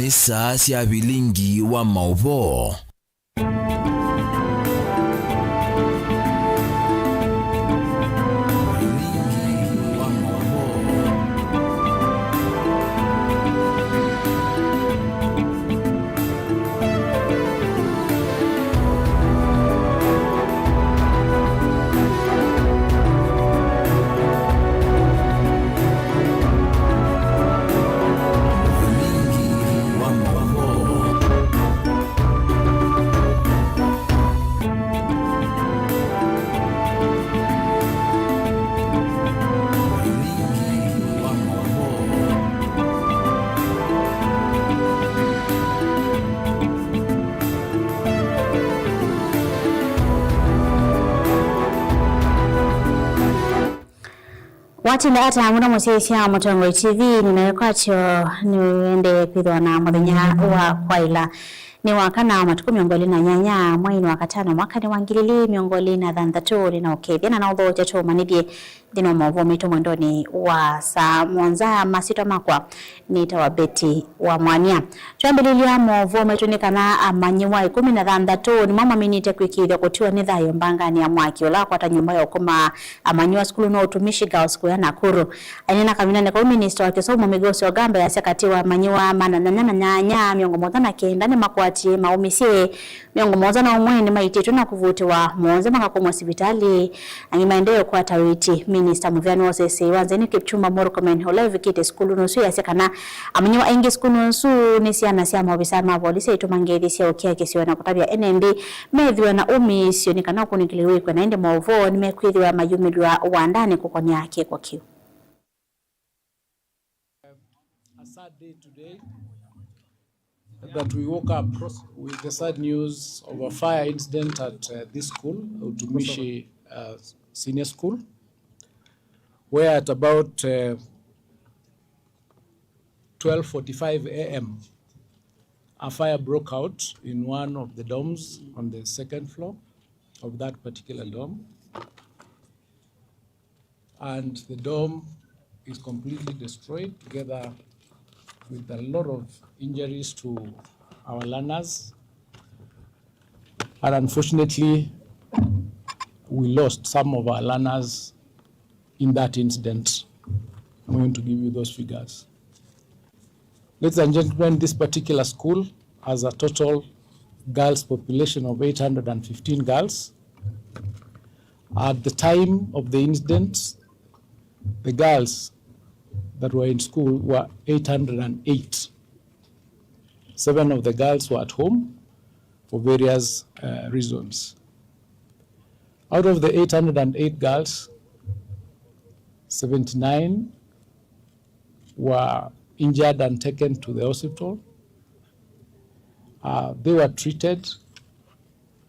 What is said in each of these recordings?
ni saa cia bilingi wa mauvo. Watinda ata muna musesha Mutongo TV ninayokwacho niende kwithwa na muthenya wa kwaila ni wakana matuku miongoli na nyanya mwaini wakatano mwaka ni wangilili miongoli na thanthatu na ukethia na utho jacho manidie dino mauvo mitu mwendoni wa saa mwanza masito makwa ni tawabeti wa mwania tuambililia mauvo metunikana amanyiwa 13 ni mama minite kwikithia kutiwa ni thayo mbangani ya mwaki ola kwata nyumba ya ukuma amanyiwa skulu no utumishi girls kwa Nakuru ainena kaminane kwa minister wa kisomo migosi wa gamba ya sekatiwa amanyiwa manana nyanya miongo motana kenda ni makwati maumisie miongo motana umweni maititu na kuvutiwa monze makakumwa sibitali angi maendeleo kwa tawiti minister Muvyani Osese wanzeni Kipchumba Murkomen Olevi kite skulu nusu ya sekana amanyiwa ingi skulu nusu nisiana siya mawabisama mabolisi itumangethi siya ukia kisiwa na kutabia NMB medhiwa na umisio nikana kunikiliwi kwa naende mauvo nimekuithiwa mayumilwa uandani kukonya ake kwa kiu. A sad day today that we woke up with the sad news of a fire incident at this school, Utumishi Senior School, where at about 12:45 a.m. a fire broke out in one of the dorms on the second floor of that particular dorm. And the dorm is completely destroyed, together with a lot of injuries to our learners. And unfortunately, we lost some of our learners in that incident. I'm going to give you those figures. Ladies and gentlemen, this particular school has a total girls population of 815 girls. At the time of the incident, the girls that were in school were 808. 7 of the girls were at home for various reasons. Out of the 808 girls, 79 were injured and taken to the hospital. They were treated,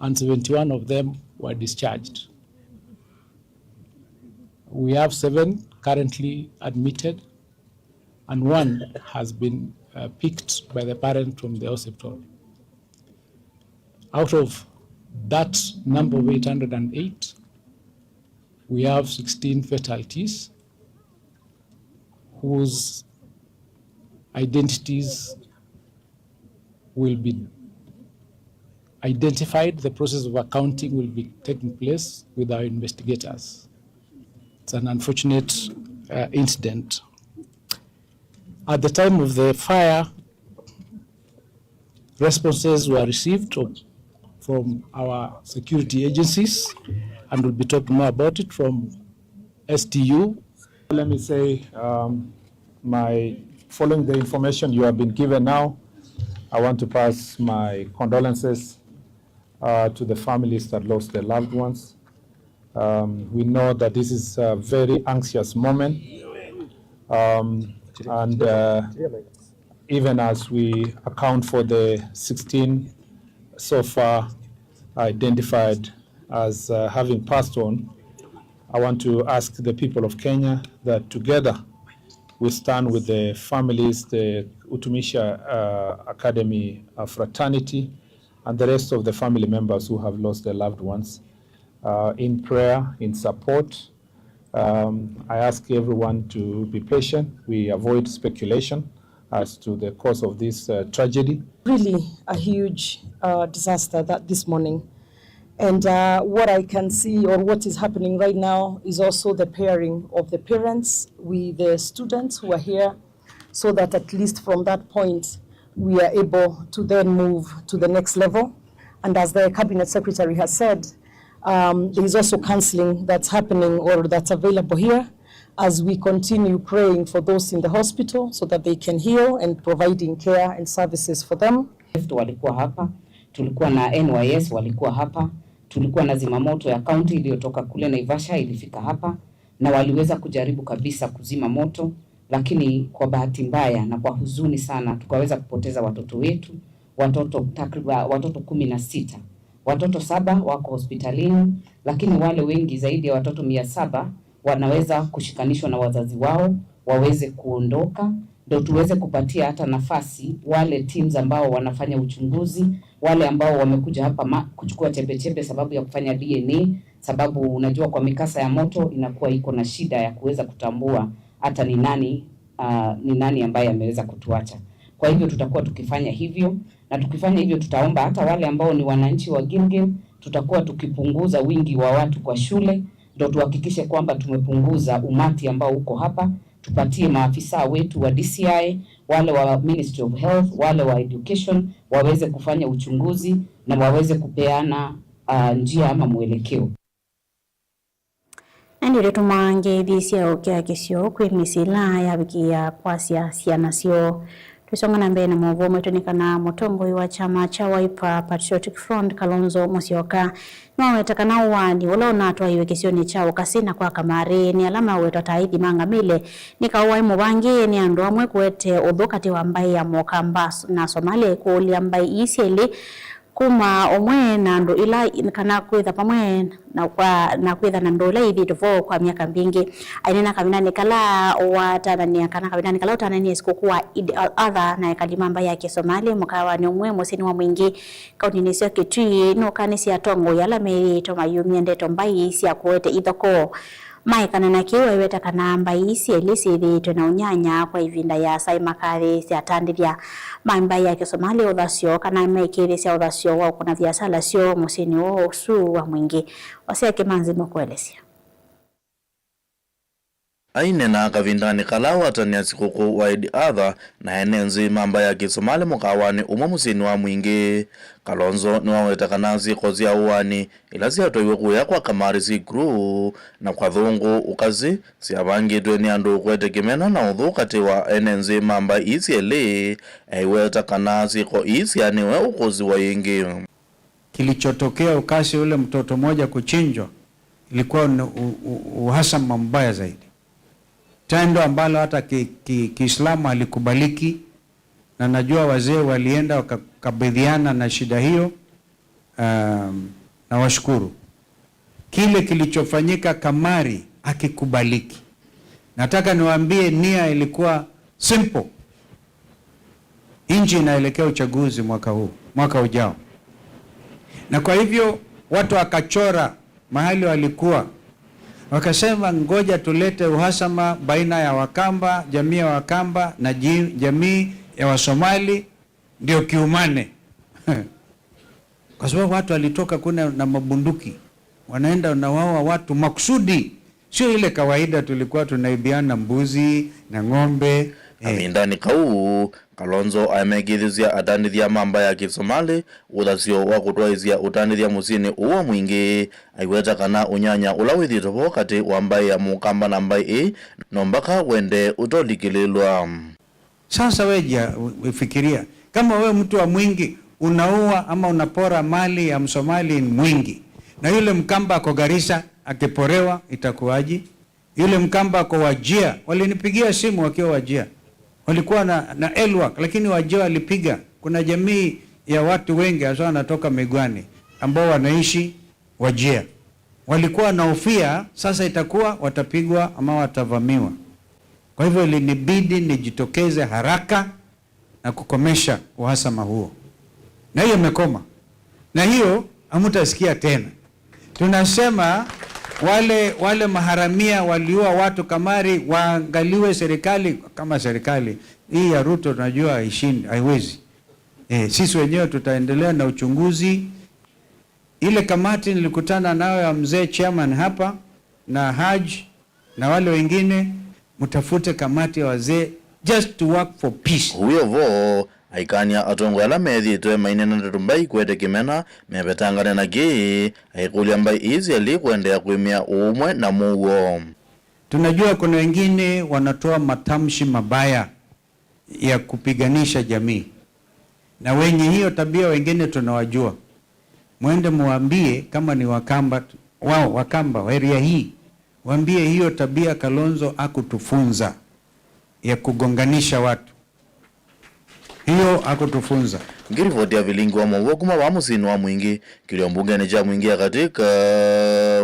and 71 of them were discharged. We have 7 currently admitted, and 1 has been picked by the parent from the hospital. Out of that number of 808, we have 16 fatalities whose identities will be identified. The process of accounting will be taking place with our investigators. It's an unfortunate incident. At the time of the fire, responses were received from our security agencies, and we'll be talking more about it from STU. Let me say, following the information you have been given now, I want to pass my condolences to the families that lost their loved ones. We know that this is a very anxious moment, and even as we account for the 16 so far identified as having passed on, I want to ask the people of Kenya that together we stand with the families, the Utumisha Academy fraternity, and the rest of the family members who have lost their loved ones in prayer, in support. I ask everyone to be patient. We avoid speculation. as to the cause of this tragedy. Really a huge disaster that this morning. And what I can see, or what is happening right now, is also the pairing of the parents with the students who are here, so that at least from that point, we are able to then move to the next level. And as the Cabinet Secretary has said, there is also counseling that's happening or that's available here as we continue praying for those in the hospital so that they can heal and providing care and services for them. Walikuwa hapa, tulikuwa na NYS walikuwa hapa, tulikuwa na zimamoto ya county iliyotoka kule Naivasha ilifika hapa na waliweza kujaribu kabisa kuzima moto, lakini kwa bahati mbaya na kwa huzuni sana tukaweza kupoteza watoto wetu, takriban watoto 16. Watoto 7 wako hospitalini, lakini wale wengi zaidi ya watoto 700 wanaweza kushikanishwa na wazazi wao waweze kuondoka, ndio tuweze kupatia hata nafasi wale teams ambao wanafanya uchunguzi, wale ambao wamekuja hapa kuchukua chembe sababu ya kufanya DNA, sababu unajua kwa mikasa ya moto inakuwa iko na shida ya kuweza kutambua hata ni nani ambaye ameweza kutuacha. Kwa hivyo tutakuwa tukifanya hivyo, na tukifanya hivyo tutaomba hata wale ambao ni wananchi wa Gilgil, tutakuwa tukipunguza wingi wa watu kwa shule, ndio tuhakikishe kwamba tumepunguza umati ambao uko hapa. Tupatie maafisa wetu wa DCI, wale wa Ministry of Health, wale wa Education waweze kufanya uchunguzi na waweze kupeana njia ama mwelekeo. Ndio tumange disia okia kisio kwemisila ya bikia kwasia sianasio. Tusonga na mbele na mwovu mwetunikana motongoi wa chama cha Wiper Patriotic Front Kalonzo Musyoka. Mwawetakana uwani wala unatoa iwe kisioni chao kasina kwa kamari ni alama wetu taidi mangamile nikauwa imubangi ni andoa mwe kuwete odokati wa mbai ya mokamba na Somali kuuli ya mbai isieli kuma omwe na ndo ila kana kwetha pamwe na kwetha na ndo ile iditovo kwa miaka mingi ainena kabina nikala watanania kana kabina nikala utanania sikokuwa other na kalimamba yake Somali mukawa ni omwe mosini wa mwingi kauni nisio kitui no kanisi ya tongo yala me to mayumi ndeto mbai isi ya kuwete idoko mai kana na kiwe weta kana mbai isi elisi dito na unyanya kwa ivinda ya saimakari si atandiria mbai yake Somali odasio kana mekiri si odasio wa kuna viasala sio musini wo su wa mwingi wasia kemanzi mokuelesia aine na kavindani kalawa tani asikuku wa Eid Adha na enenzi mamba ya Kisomali mukawani musini wa mwingi. Kalonzo ni wawetakanazi kozi ya uwani ilazi hatoiwe kuya kwa kamari si gru na kwa dhungu ukazi si abangi dueni andu kwete kimena na udhukati wa enenzi mamba isi ele aiwetakanazi ko isi aniwe ukozi wa ingi. Kilichotokea ukasi ule mtoto moja kuchinjwa ilikuwa uhasama mbaya zaidi. Tendo ambalo hata Kiislamu halikubaliki, na najua wazee walienda wakakabidhiana na shida hiyo, na washukuru. Kile kilichofanyika kamari hakikubaliki. Nataka niwaambie nia ilikuwa simple. Nchi inaelekea uchaguzi mwaka ujao. Na kwa hivyo watu wakachora mahali walikuwa. Wakasema ngoja tulete uhasama baina ya Wakamba, jamii ya Wakamba na jamii ya Wasomali ndio kiumane. Kwa sababu watu walitoka kuna na mabunduki. Wanaenda na wao watu makusudi. Sio ile kawaida tulikuwa tunaibiana mbuzi na ng'ombe. Amindani kau Kalonzo amegithizia atanithia mamba ya Kisomali uthasio wa kutwaizia utanithia musini uwa mwingi aiweta kana unyanya ulawithitovo kati wa mbai ya Mukamba na mbai nombaka wende utolikililwa. Sasa weja ufikiria kama we mtu wa mwingi unaua ama unapora mali ya Msomali mwingi na yule Mkamba ako Garissa akiporewa itakuwaji? Yule Mkamba ako Wajia, walinipigia simu wakiwa Wajia. Walikuwa na Elwak, lakini Wajia walipiga. Kuna jamii ya watu wengi hasa wanatoka Migwani ambao wanaishi Wajia. Walikuwa naofia sasa itakuwa watapigwa ama watavamiwa. Kwa hivyo ilinibidi nijitokeze haraka na kukomesha uhasama huo. Na hiyo imekoma. Na hiyo hamtasikia tena. Tunasema wale maharamia waliua watu kamari waangaliwe serikali kama serikali Hii ya Ruto najua haiwezi. Sisi wenyewe tutaendelea na uchunguzi. Ile kamati nilikutana nayo ya mzee chairman hapa na Haji na wale wengine, mtafute kamati ya wazee just to work for peace. Huyo vo aikania atongo ala methi twe mainena ndarumbai kwete kimena mebetangana na gi aikulia mbai izi ali kuendea kuimia umwe na mugo. Tunajua kuna wengine wanatoa matamshi mabaya ya kupiganisha jamii, na wenye hiyo tabia wengine tunawajua. Mwende muambie kama ni Wakamba, wao Wakamba wa area hii, waambie hiyo tabia Kalonzo akutufunza ya kugonganisha watu. Hiyo akutufunza. Ngirivoti ya vilingi wa mwogo kuma wa musini wa mwingi kilio mbungeni cha mwingi ya katika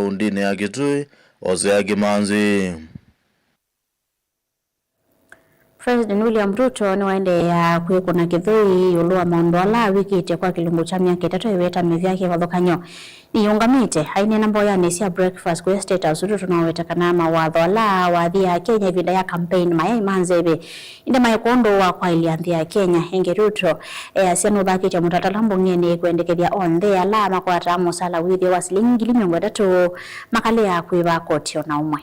undine ya Kitui Ose ya Kimanzi. President William Ruto ni waende ya kuikuna Kithui yulua maondola wiki ite kwa kilungu cha miaka 3 iweta mivyake wadhokanyo. Ni yungamite haini nambo ya nesia breakfast kwa state house Ruto na wetakana mawadhola wadhi ya Kenya vida ya campaign mayai manzebe. Inde mayokondo wa kwa ilianthi ya Kenya henge Ruto. Sianu dhaki ya mutatalambo ngeni kuendekedia on the la makwa ramo sala withi wa silingi limiongo datu makale ya kuiba kotio na umwe.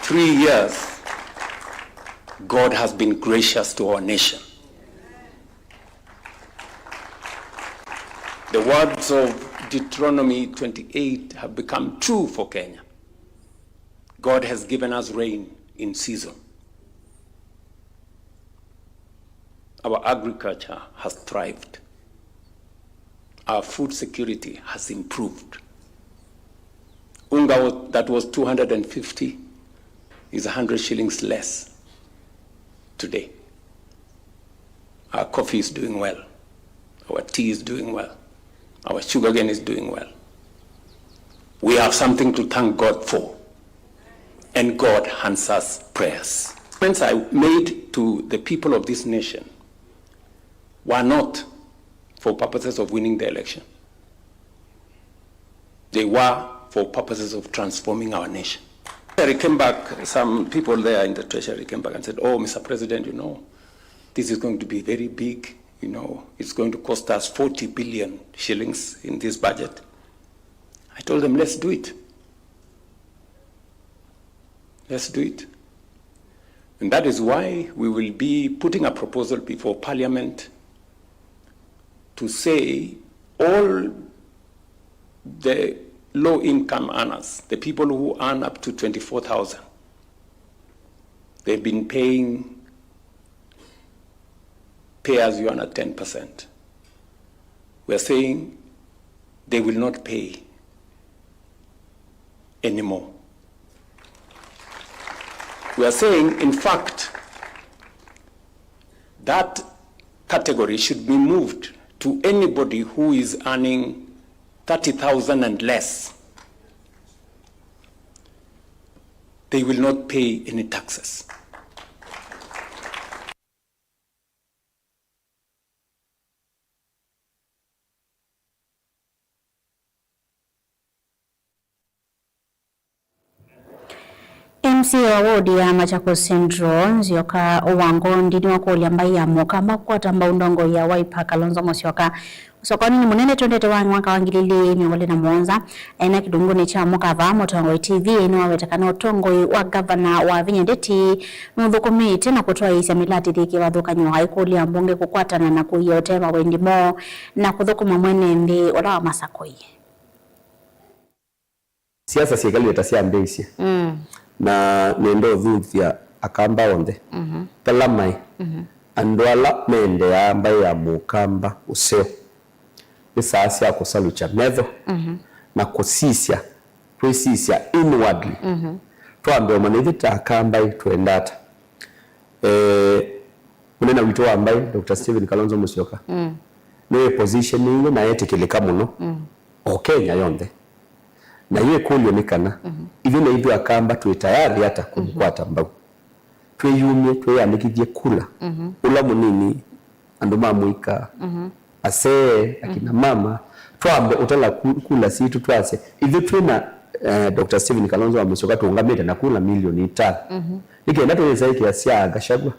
"3 years, God has been gracious to our nation. The words of Deuteronomy 28 have become true for Kenya. God has given us rain in season. Our agriculture has thrived. Our food security has improved. Unga that was 250 is 100 shillings less today. Our coffee is doing well. Our tea is doing well. Our sugarcane is doing well. We have something to thank God for. And God answers prayers. Comments I made to the people of this nation were not for purposes of winning the election. They were for purposes of transforming our nation. He came back, some people there in the treasury came back and said, "Oh, Mr. President, you know, this is going to be very big. You know, it's going to cost us 40 billion shillings in this budget." I told them, let's do it. Let's do it. And that is why we will be putting a proposal before Parliament to say all the low-income earners, the people who earn up to 24,000, they've been paying pay-as-you-earn at 10%. We're saying they will not pay anymore. We are saying, in fact, that category should be moved to anybody who is earning 30,000 and less. They will not pay any taxes. MC wa wodi ya Machakos Central Nzioka Owangondi ni wakoli ambaye ya Mokamba kwa tamba undongo ya Wiper Kalonzo Musyoka sokoni ni munene tondete wa mwaka wangilili miongole na Mwanza aina kidunguni cha Mokava Motongo TV ni wawetakana utongo wa gavana wa Vinyendeti mudhukumi tena kutoa isi milati dhiki wadhukanyo haikuli ya mbunge kukwatana na kuyotema wendimo na kudhukuma mwene ndi wala wa Masakoi. Siasa serikali itasiambeisi na nendo dhuthia akamba onde pelamai andwala mende ya ambaye ya Mukamba useo nisasi ya kusalucha medho na kusisya kwisisya inwardly tuambe omanithita akamba tuendata munena wito ambaye Dr. Stephen Kalonzo Musyoka no positioning na yetikilika muno o Kenya yonde na yeye kulionekana ivile hivyo akamba tuwe tayari hata kumkwata mbau tweyumye tweyandikithie kula ula munini anduma muika ase akina mama twambe utala kula situ twase ivyo twina Dr. Stephen Kalonzo wa Musyoka tuungamite na kula milioni 5 ikenda tuweza iki sia Gachagua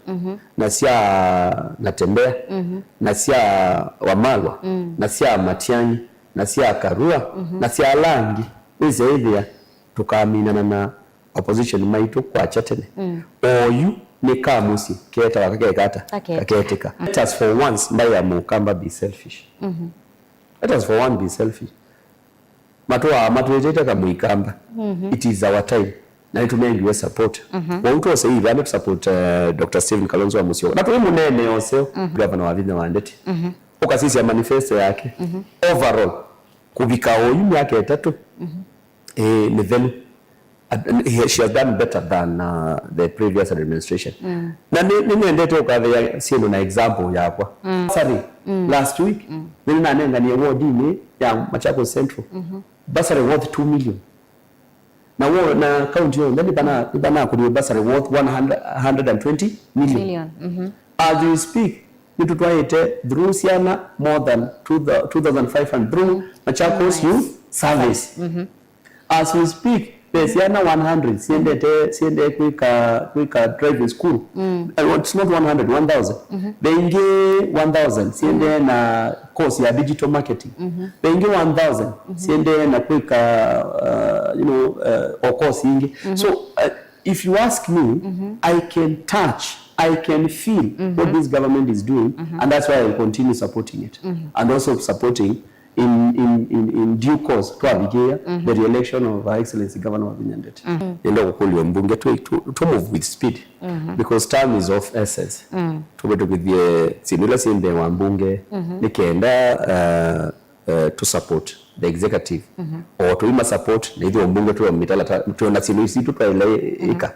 na sia Natembea na sia Wamalwa na sia Matiang'i na sia Karua na sia Langi weze ithia tukaminana na opposition maitu kwa chatene oyu ni kamusi keta wakakekata kaketika. Let us for once mbaya mukamba be selfish. Let us for one be selfish. Matuwejeta kama muikamba. It is our time. Na itumengiwe support. Wautu wase hivi ame support Dr. Stephen Kalonzo wa Musyoka. Na tuwe munene oseo governor wa Vinya Wandeti. Oka sisi ya manifesto yake. Overall kubika oyu yake 3 ni velu. She has done better than the previous administration. Na nini endete ukadhia sino na example yakwa. Sorry, last week nini nanenga ni award ni ya Machakos Central. Basari worth 2 million. Na county yo ndani bana kuri basari worth 120 million. As we speak, nitu twaite through Siana more than 2,500 through Machakos Youth Service. As we speak, Siana 100 siende kwika driving school. It's not 100, 1,000. Bengi 1,000 siende na course ya digital marketing. Bengi 1,000 siende na kwika or course ingi. So if you ask me, I can touch, I can feel what this government is doing, and that's why I will continue supporting it, and also supporting in due course to abigia the re-election of Her Excellency Governor wa Vinya Ndeti. Ndio kukuli mbunge to move with speed because time is of essence. Tubeto kudhie sinula sinde wa mbunge nikenda to support the executive or to ima support na hivyo mbunge tu mitala tu na sinu situ pa ile ika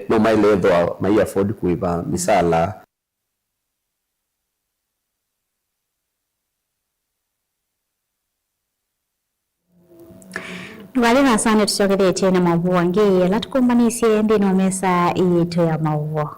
no maile do mai afford kuiba misala. Walina sana tusogele tena mavuo ngeye latukumbanisye ndino mesa yetu ya mavuo.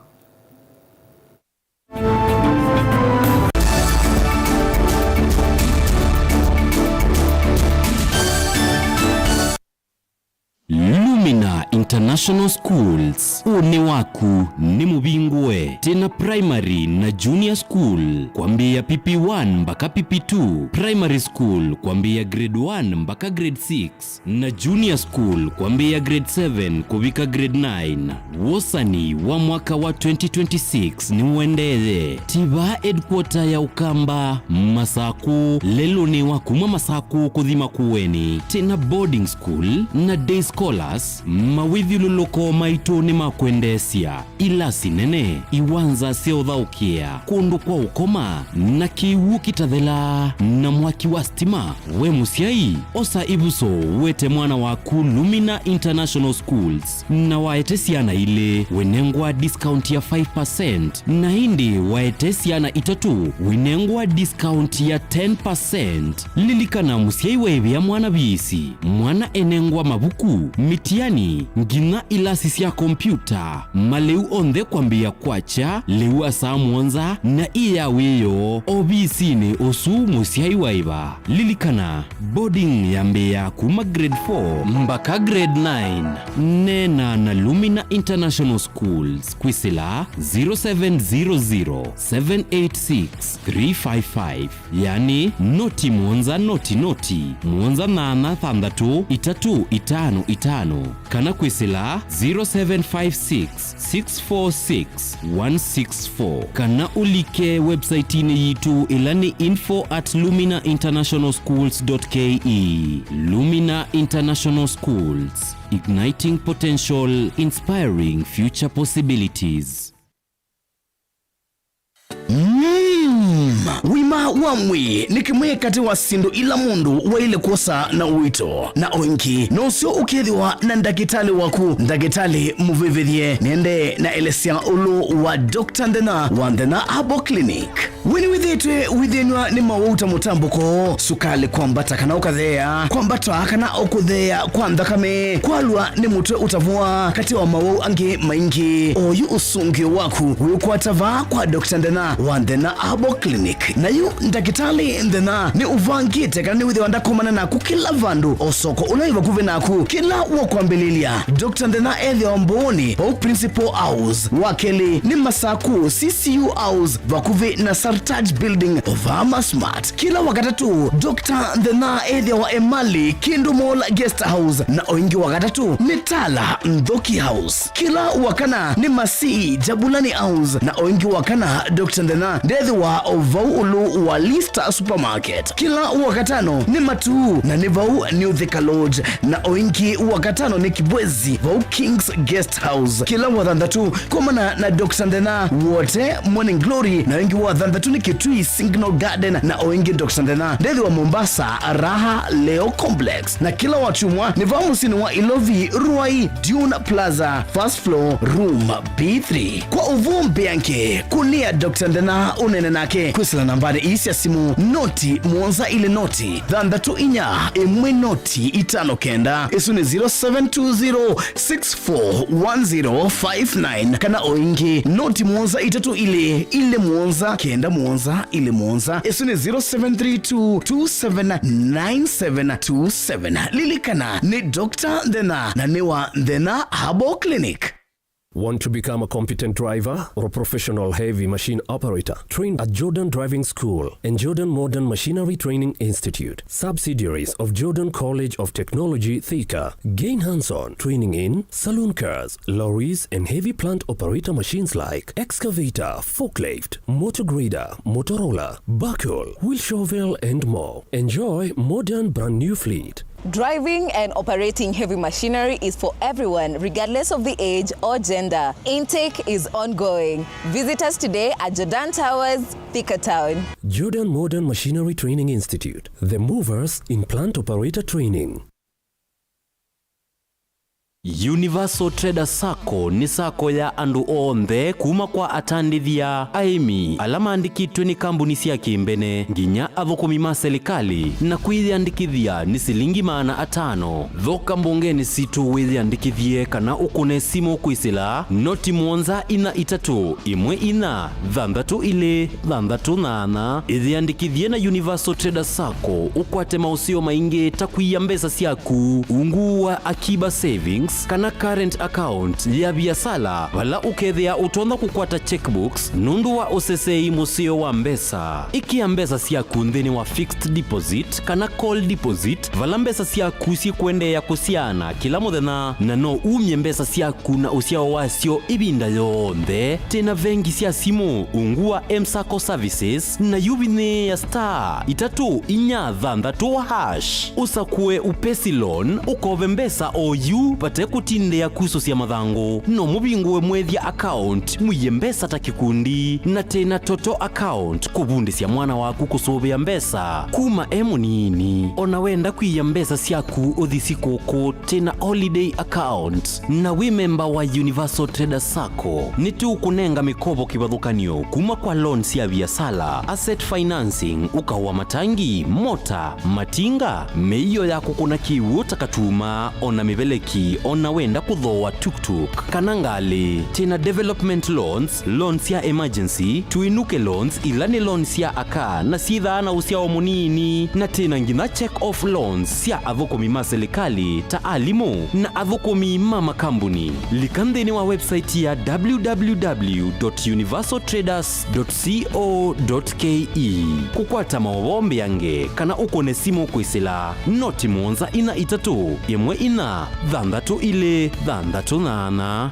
Lumina International Schools, une waku ni mubingwe tena primary na junior school kwambia PP1 mpaka PP2, primary school kwambia grade 1 mpaka grade 6 na junior school kwambia grade 7 kubika grade 9. Wosani wa mwaka wa 2026 ni uendele tiba headquarter ya Ukamba Masaku lelo ni wakuma Masaku kudhima kuweni tena boarding school na day scholars mawithi luloko maito ni makwendesia ila sinene iwanza seothaukia kundu kwa ukoma na kiwu kitathela na mwaki wa stima we musiai osa ibuso wete mwana waku Lumina International Schools na waetesiana ile wenengwa discount ya 5% na hindi waetesiana itatu wenengwa discount ya 10%. Lilikana musiai wewe ya mwana bisi mwana enengwa mabuku mitiani ngina ilasi ya kompyuta maleu onde kwambia kwacha leu asa mwanza na iya weyo obisine osu musiai waiba. Lilikana boarding ya Mbeya kuma grade 4 mpaka grade 9 nena na Lumina International Schools kwisila 0700786355 yani noti mwanza noti mwanza nana thandatu itatu itano kana kwisila 0756646164 kana ulike website ine yitu ilani info@luminainternationalschools.ke. Lumina International Schools, igniting potential, inspiring future possibilities. Wima wamwi nikimwe kati wa sindo ila mundu wa ile kosa na uito na oinki no sio ukithiwa na ndagitali waku ndagitali muvivithie nende na elesia ulu wa Dr. Ndena wa Ndena Abo Clinic wini withitwe withinwa ni mawuta mutambuko sukali kwambata kana ukathea kwambata kana okuthea kwa ndakame kwalwa ni mutwe utavua kati wa mawau ange maingi oyu usungio waku wiukwatava kwa Dr. Ndena wa Ndena Abo Clinic Clinic nayo ndagitali ndena ni uvangite kana ni withi wanda kumana naku kila vandu osoko ulaiva kuve naku kila wokwambililia. Dr. Ndena Ethio Mboni au Principal House wakeli ni masaku CCU House vakuve na Sartaj Building Ovama Smart. Kila wakatatu Dr. Ndena Ethio wa Emali Kindu Mall Guest House na oingi wakatatu ni Tala Mdoki House. Kila wakana ni Masi Jabulani House na oingi wakana Dr. Ndena Ethio wa Ovaulu wa Lista Supermarket. Kila wakatano ni Matu na ni Vau New Thika Lodge na oingi wakatano ni Kibwezi Vau Kings Guest House. Kila wathandatu kumana na Dr. Ndena wote Morning Glory na oingi wathandatu ni Kitui Signal Garden na oingi Dr. Ndena Ethio wa Mombasa Raha Leo Complex. Na kila wachumwa ni Vau Musini wa Ilovi Ruai Dune Plaza First Floor Room B3. Kwa uvumbi yanke kunia Dr. Ndena unene nake kwisila nambari isi ya simu noti mwonza ile noti thandatu inya emwe noti itano kenda isu ni 0720641059 kana oingi noti mwonza itatu ile mwonza kenda mwonza ile mwonza isu ni 0732279727 lilikana ni Dr. Ndena na niwa Ndena Herbal Clinic. Want to become a competent driver or a professional heavy machine operator? Trained at Jordan Driving School and Jordan Modern Machinery Training Institute, subsidiaries of Jordan College of Technology, Thika. Gain hands-on training in saloon cars, lorries, and heavy plant operator machines like excavator, forklift, motor grader, Motorola, backhoe, wheel shovel, and more. Enjoy modern brand new fleet. Driving and operating heavy machinery is for everyone, regardless of the age or gender. Intake is ongoing. Visit us today at Jordan Towers, Thika Town. Jordan Modern Machinery Training Institute, the movers in plant operator training. Universal Trader Sacco ni sako ya andu onthe kuma kwa atandithia aimi alama andikitwe ni kambuni cia kimbene nginya athukumi ma serikali na kwithiandikithia ni silingi maana atano. Thoka mbungeni situ withiandikithie kana ukune simu kwisila noti mwonza ina itatu imwe ina thandatu ile thandatu nana ithiandikithie na Universal Trader Sacco ukwate mausio maingi takuia mbesa ciaku ungu wa akiba savings kana current account ya biasala wala ukethia utonda kukwata checkbooks nundu wa usesei musio wa mbesa ikia mbesa ciaku nthini wa fixed deposit kana call deposit vala mbesa ciaku ci kwendea kusiana kila muthenya na no umye mbesa ciaku na usiao wacio ibinda yonthe tena vengi cia simu ungu wa M-Sacco services na yubine ya star itatu inya thandatu hash usakue upesi loan ukove mbesa oyu pate kutinde ya kuso cia mathangu no mubingwe mwethia account muye mbesa ta kikundi na tena toto account kubundi cia mwana waku kusobea mbesa kuma emunini ona wenda kuiya mbesa ciaku uthisi koko tena holiday account na we member wa Universal Trader Sacco ni tu kunenga mikobo kibathukanio kuma kwa loan cia biasala asset financing ukawa matangi mota matinga meiyo yako kuna kiwu takatuma ona mibeleki ona wenda kuthoa tuk-tuk kanangali tena development loans ya emergency tuinuke loans ilani loans ya aka na sitha na usiao munini na tena ngina check off loans ya athukumi ma serikali ta alimu na athukumi mama kambuni likandeni wa website ya www.universaltraders.co.ke kukwata mawombe yange kana ukone simu kwisila noti mwonza ina itatu yemwe ina thandatu ile thandatu nana.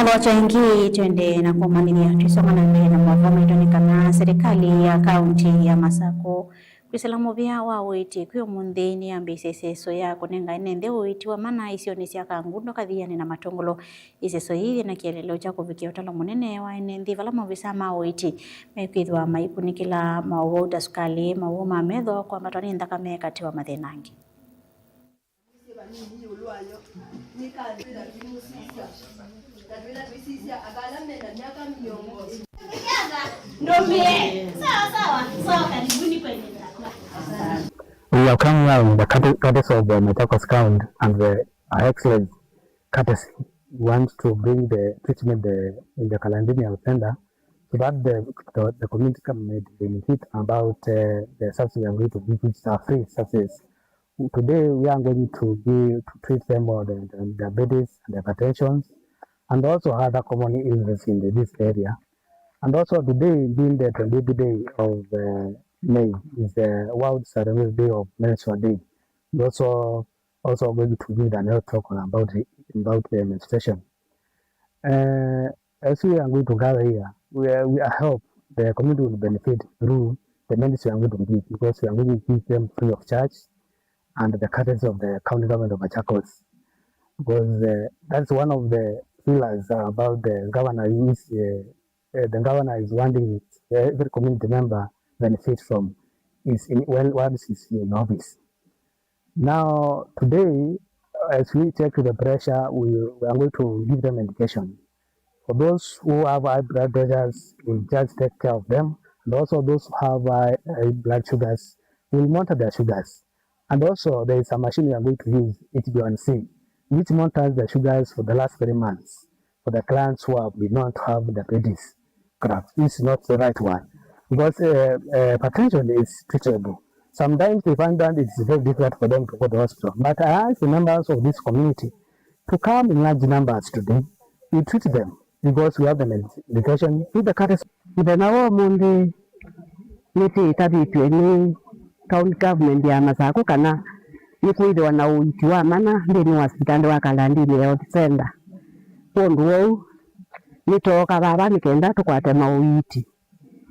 Wacha ingi twende na kumalilia tusonga na mbele na mavoma itonikana serikali ya kaunti ya Masako kwisalamu vya wawiti kuyo mundeni ambiseseso ya kunenga inende wawiti wa mana isio nisia kangundo kathiani na matongolo iseso hivi na kielelo chako vikia utala munene wa inendi vala mavisama wawiti mekidwa maipunikila mawauda sukali mawuma medho kwa matwani ndaka mekati wa mathenangi. Ndio sawa karibuni. come around the courtesy of the Machakos County and the excellent courtesy wants to bring the treatment in the Kalandini Center so that the community can benefit about the services we are going to give, which are free services. Today we are going to treat them for the diabetes and hypertension and also other common illnesses in this area. And also today being the 20th day of May is the World Ceremony Day of Menstrual Day. We also going to give an health talk about the menstruation. As we are going to gather here, we hope the community will benefit through the medicine we are going to give, because we are going to give them free of charge and the courtesy of the county government of Machakos. Because that's one of the pillars about the governor. The governor is wanting every community member benefit from once he's in office. Now today, as we check the pressure, we are going to give them medication. For those who have high blood pressures, we'll just take care of them. And also those who have high blood sugars, we'll monitor their sugars. And also there is a machine we are going to use, HbA1c, which monitors the sugars for the last 3 months. For the clients who have been known to have diabetes, this is not the right one. Because hypertension is treatable. Sometimes we find that it's very difficult for them to go to the hospital. But I ask the members of this community to come in large numbers today. We treat them because we have the medication with the courtesy. The now Monday, niti tabitwe ni county government ya Masako kana nikuidwa na uitiwa mana ndini wa hospitali wa Kalandini Health Center. Ponduo nitoka baba nikenda tukwate mauiti.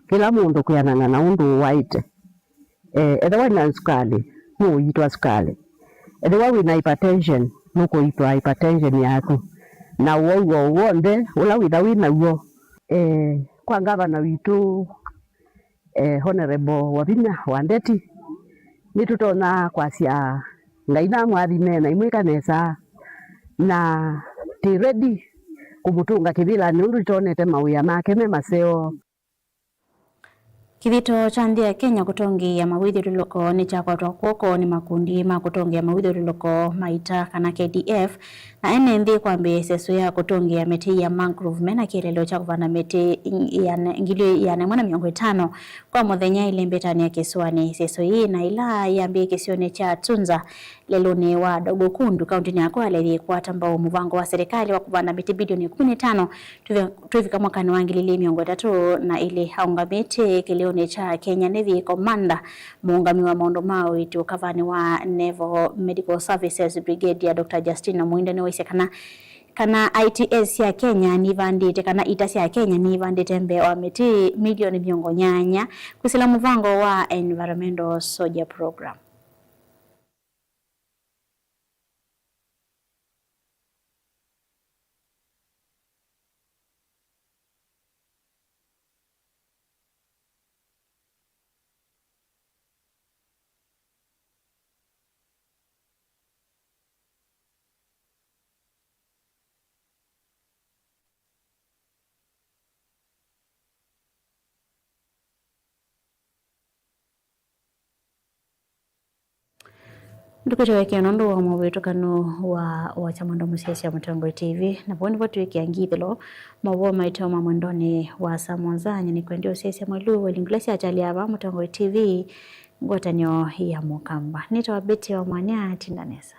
Kila mundu kuyanana na undu waite. Edewa ina sukali, muitwa sukali. Edewa wina hypertension, nuko itwa hypertension yako. Na uwo wonde ula wina uwo. Kwa gavana witu Honorable Wavinya Wandeti nitutona kwasia ngaina mwathime na imwika nesa na ti ready kumutunga kivila ni undu itonete mawia make me maseo. Kithito chandia Kenya kutongi ya mawidhi luloko ni chakwatwa kwoko ni makundi kutongi ya mawidhi luloko maita kana KDF na NND kwambe sesu ya kutongi ya meti ya mangrove mena kilelo cha kuvana meti ya ngili ya mwana 500 kwa muthenya ile mbetani ya Kisuani. Sesu hii na ila yambie kisione cha Tunza leloni wa Dogo Kundu kaunti ni yako aleli kwa tambao muvango wa serikali wa kuvana meti bilioni 15 tuvika mwaka ni wangilili 300 na ile haunga meti kilioni cha Kenya Navy Commander muungami wa maondo mao iti kavani wa Naval Medical Services Brigade ya Dr. Justina Muinda niwese kana ITS ya Kenya ni vandite kana itasi ya Kenya ni vandite mbe wa meti milioni 800 kusila muvango wa Environmental Soldier Program. Ndukutoweke nondo wa mawetokano wa chamando musesi ya Mutambwe TV na poni votu wiki angithilo mawo maito mamondoni wa Samonzanya ni kwendio sesi ya mwalu walinglesi ajali aba Mutambwe TV ngotanyo ya Mukamba. Nita wabeti wa mwania tindanesa.